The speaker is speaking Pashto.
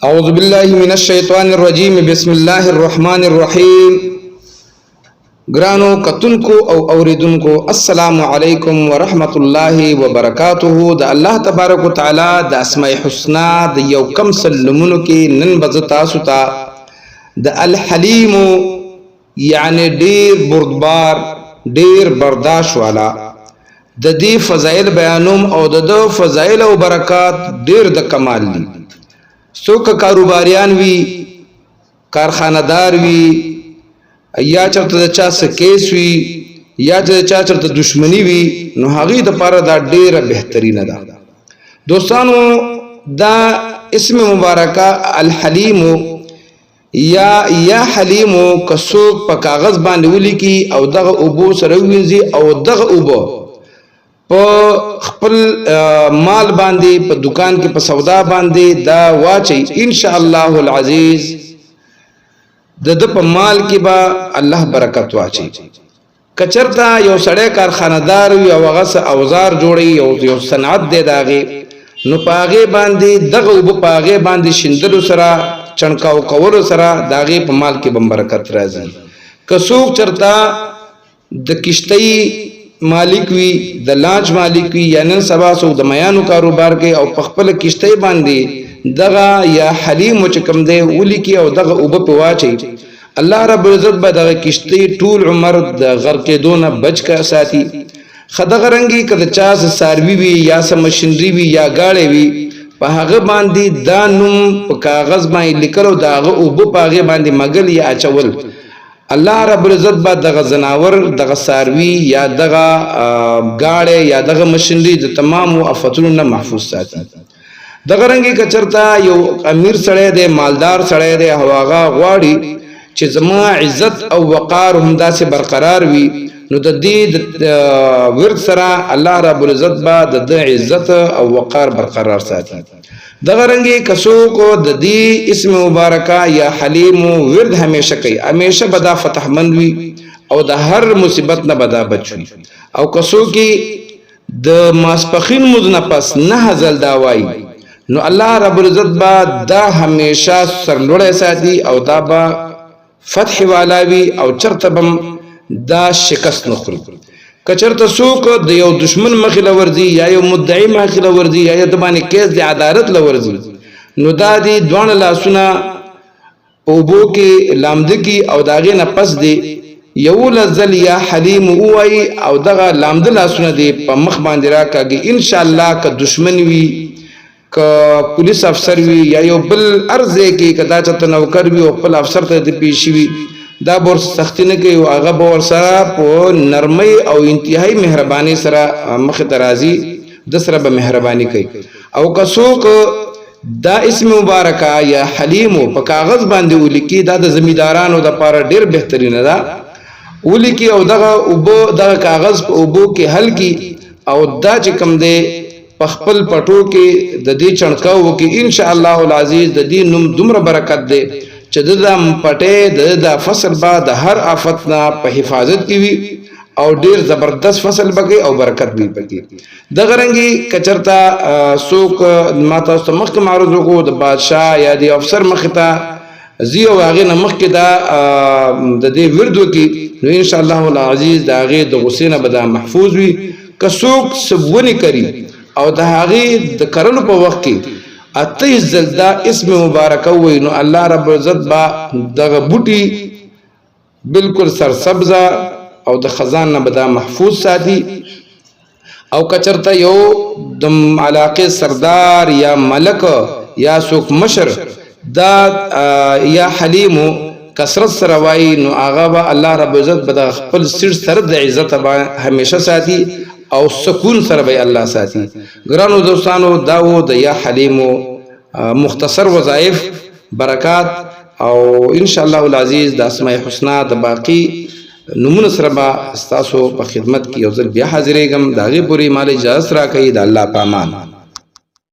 اعوذ باللہ من الشیطان الرجیم بسم اللہ الرحمن الرحیم گرانو کتنکو او اوریدنکو السلام علیکم ورحمت اللہ وبرکاتہ دا اللہ تبارک و تعالی دا اسماء حسنا دا یو کم سلمونو کی نن بزتاسو تا دا الحلیم یعنی دیر بردبار دیر برداشت والا دا دی فضائل بیانوم او دا فضائل او برکات دیر دا کمال لی څوک کاروباریان وي کارخانه‌دار وي یا چرته د چا سکیس وي یا چا چرته دشمنی وي نو هغه د پاره دا ډیره بهترینه ده دوستانو دا اسم مبارکه الحلیم یا حلیم کسو په کاغذ باندې ولیکي او دغه ابو سره وینځي او دغه ابو په خپل مال باندې په دکان کې په سودا باندې دا واچي ان شاء الله العزیز د په مال کې به الله برکت واچي کچرتا یو سړی کارخانه‌دار وي او هغه اوزار جوړي یو صنعت دی داغه نو پاغه باندې دغه وب پاغه باندې شندلو سره چنکاو کول سره داغه په مال کې بم برکت راځي کڅوک چرتا د کشتۍ مالک وی د لانچ مالک وی یا نن سبا سو د میانو کاروبار کې او په خپل کشته باندې دغه یا حلیم چې کوم دی ولیکي او دغه اوب په واچي الله رب عزت به دغه کشته ټول عمر د غرق دونه بچ کا ساتي خدغه رنگي کده چا ساروي وی یا سم مشنری وی یا گاړې وی په هغه باندې دا نوم په کاغذ باندې لیکلو دغه اوب په هغه باندې مګل یا اچول الله رب العزت با دغه زناور دغه ساروی یا دغه گاړې یا دغه مشنری د تمام آفتونو محفوظ ساتي دغه رنګي کچرتا یو امیر سړی دی مالدار سړی دی هواغه غواړي چې زما عزت او وقار هم داسې برقرار وي نو د دې ورد سره الله رب العزت با د عزت او وقار برقرار ساتي دغه رنګي کسو کو د دې اسم مبارکه یا حلیم ورد همیشه کوي همیشه بدا فتح مند وي او د هر مصیبت نه بدا بچوي او کسو کې د ماسپخین مزنه پس نه هزل دا وای نو الله رب العزت با دا همیشه سرلوړی ساتي او دا با فتح والا وي او چرتبم دا شکست نخوري کچرته څوک د یو دشمن مخې لورځي یا یو مدعی مخې لورځي یا د باندې کیس د عدالت لورځي نو دا دی دوه لاسونه او بو کې لامدګي او داغه نه پس دی یو لزل یا حلیم اوای او دغه لامد لاسونه دی په مخ باندې راکاږي ان شاء الله که دشمن وي که پولیس افسر وي یا یو بل ارزه کې کدا چته نوکر وي او خپل افسر ته دی پیښ وي دا بور سختی نه کوي او هغه بور سره په نرمۍ او انتهایی مهرباني سره مخ درازي د سره به مهرباني کوي او کڅوک دا اسم مبارکه یا حلیم په کاغذ باندې ولیکي دا د زمیدارانو د پاره ډیر بهترینه ده ولیکي او دغه اوبو دغه کاغذ په اوبو کې حل کی او دا چې کوم دی په خپل پټو کې د دې چڼکاو کې ان شاء الله العزیز د دې نوم دومره برکت دی چې د پټې د فصل بعد هر آفت نه په حفاظت کې وي او ډیر زبردست فصل بګي او برکت وي پکې د غرنګي کچرتا سوق ماته مخک معروض کو د بادشاہ یا د افسر مخته زیو واغې نه مخک دا د دې وردو کې نو ان شاء الله العزیز دا غي د غسینه بدا محفوظ وي کسوق سبونی کری او د هغه د کرلو په وخت کې اته زلدا اسم مبارکه وي نو الله رب عزت با دغه بوټي بالکل سرسبزه او د خزان نه بدا محفوظ ساتي او کچرته یو د علاقه سردار یا ملک یا سوق مشر دا یا حلیم کثرت سره وای نو هغه با الله رب عزت بدا خپل سر سره د عزت همیشه ساتي او سکون سره به الله ساتي ګرانو دوستانو داو د یا حلیم مختصر وظایف برکات او ان شاء الله العزیز د اسماء الحسنا د باقی نمونه سره به تاسو په خدمت کې یو ځل بیا حاضرېږم داغه پوری مال اجازه را کوي د الله په امان